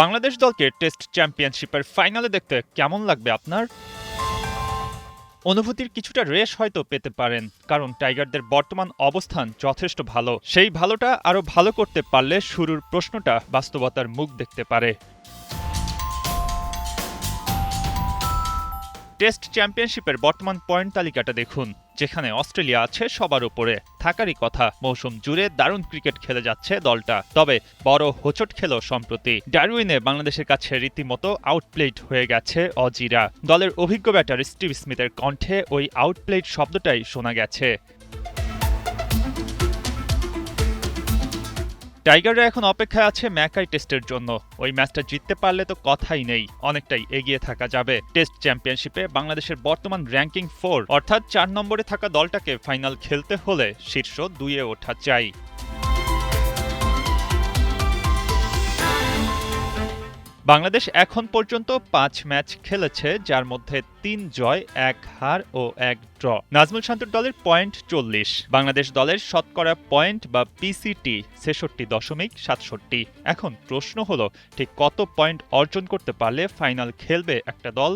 বাংলাদেশ দলকে টেস্ট চ্যাম্পিয়নশিপের ফাইনালে দেখতে কেমন লাগবে আপনার? অনুভূতির কিছুটা রেশ হয়তো পেতে পারেন, কারণ টাইগারদের বর্তমান অবস্থান যথেষ্ট ভালো। সেই ভালোটা আরও ভালো করতে পারলে শুরুর প্রশ্নটা বাস্তবতার মুখ দেখতে পারে। টেস্ট চ্যাম্পিয়নশিপের বর্তমান পয়েন্ট তালিকাটা দেখুন, যেখানে অস্ট্রেলিয়া আছে সবার উপরে। থাকারই কথা, মৌসুম জুড়ে দারুণ ক্রিকেট খেলে যাচ্ছে দলটা। তবে বড় হোঁচট খেল সম্প্রতি। ডারউইনে বাংলাদেশের কাছে রীতিমতো আউটপ্লেড হয়ে গেছে অজিরা। দলের অভিজ্ঞ ব্যাটার স্টিভ স্মিথের কণ্ঠে ওই আউটপ্লেড শব্দটাই শোনা গেছে। টাইগাররা এখন অপেক্ষায় আছে ম্যাকাই টেস্টের জন্য। ওই ম্যাচটা জিততে পারলে তো কথাই নেই, অনেকটাই এগিয়ে থাকা যাবে। টেস্ট চ্যাম্পিয়নশিপে বাংলাদেশের বর্তমান র্যাঙ্কিং 4, অর্থাৎ 4 নম্বরে থাকা দলটাকে ফাইনাল খেলতে হলে শীর্ষ 2-এ ওঠা চাই। বাংলাদেশ এখন পর্যন্ত 5 ম্যাচ খেলেছে, যার মধ্যে 3 জয়, 1 হার ও 1 ড্র। নাজমুল শান্তর দলের পয়েন্ট 40। বাংলাদেশ দলের শতকরা পয়েন্ট বা পিসিটি 66.67। এখন প্রশ্ন হলো, ঠিক কত পয়েন্ট অর্জন করতে পারলে ফাইনাল খেলবে একটা দল?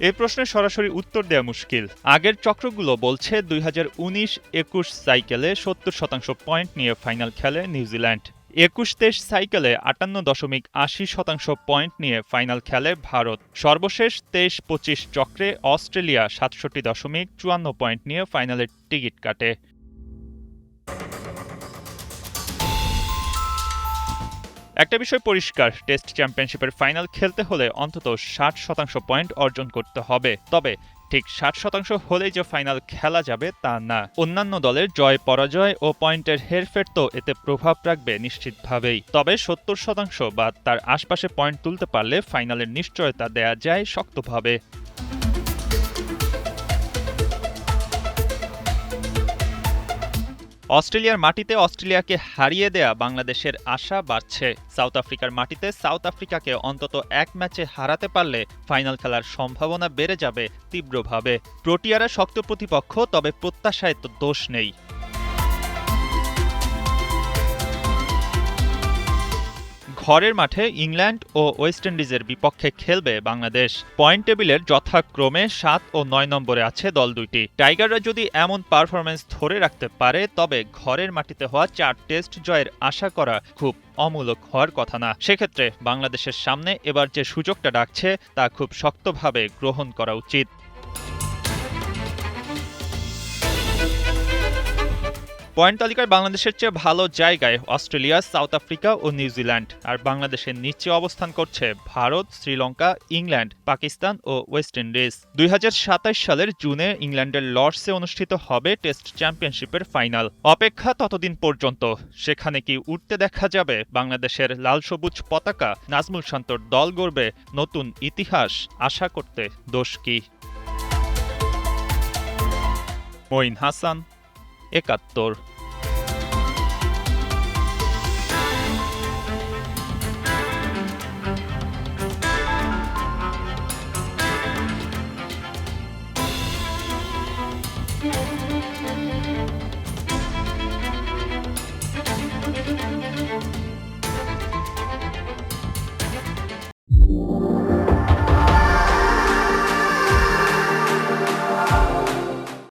এই প্রশ্নের সরাসরি উত্তর দেওয়া মুশকিল। আগের চক্রগুলো বলছে 2019-21 সাইকেলে 70% পয়েন্ট নিয়ে ফাইনাল খেলে নিউজিল্যান্ড। 21-23 সাইকেলে 58.80% পয়েন্ট নিয়ে ফাইনাল খেলে ভারত। সর্বশেষ 23-25 চক্রে অস্ট্রেলিয়া 67.54 পয়েন্ট নিয়ে ফাইনালের টিকিট কাটে। একটা বিষয় পরিষ্কার, টেস্ট চ্যাম্পিয়নশিপের ফাইনাল খেলতে হলে অন্তত 60% পয়েন্ট অর্জন করতে হবে। তবে ঠিক 60% হলেই যে ফাইনাল খেলা যাবে তা না। অন্যান্য দলের জয় পরাজয় ও পয়েন্টের হেরফের তো এতে প্রভাব রাখবে নিশ্চিতভাবেই। তবে 70% বা তার আশপাশে পয়েন্ট তুলতে পারলে ফাইনালের নিশ্চয়তা দেয়া যায় শক্তভাবে। অস্ট্রেলিয়ার মাটিতে অস্ট্রেলিয়াকে হারিয়ে দেয়া বাংলাদেশের আশা বাড়ছে। সাউথ আফ্রিকার মাটিতে সাউথ আফ্রিকাকে অন্তত এক ম্যাচে হারাতে পারলে ফাইনাল খেলার সম্ভাবনা বেড়ে যাবে তীব্রভাবে। প্রোটিয়ারা শক্ত প্রতিপক্ষ, তবে প্রত্যাশায় তো দোষ নেই। ঘরের মাঠে ইংল্যান্ড ও ওয়েস্ট ইন্ডিজের বিপক্ষে খেলবে বাংলাদেশ। পয়েন্ট টেবিলের যথাক্রমে 7 ও 9 নম্বরে আছে দল দুইটি। টাইগাররা যদি এমন পারফরম্যান্স ধরে রাখতে পারে, তবে ঘরের মাটিতে হওয়া 4 টেস্ট জয়ের আশা করা খুব অমূলক হওয়ার কথা না। সেক্ষেত্রে বাংলাদেশের সামনে এবার যে সুযোগটা ডাকছে তা খুব শক্তভাবে গ্রহণ করা উচিত। পয়েন্ট তালিকায় বাংলাদেশের চেয়ে ভালো জায়গায় অস্ট্রেলিয়া, সাউথ আফ্রিকা ও নিউজিল্যান্ড। আর বাংলাদেশের নিচে অবস্থান করছে ভারত, শ্রীলঙ্কা, ইংল্যান্ড, পাকিস্তান ও ওয়েস্ট ইন্ডিজ। 2027 সালের জুনে ইংল্যান্ডের লর্ডসে অনুষ্ঠিত হবে টেস্ট চ্যাম্পিয়নশিপের ফাইনাল। অপেক্ষা ততদিন পর্যন্ত। সেখানে কি উঠতে দেখা যাবে বাংলাদেশের লাল সবুজ পতাকা? নাজমুল শান্তর দল গড়বে নতুন ইতিহাস? আশা করতে দোষ কি? মঈন হাসান, ৭১।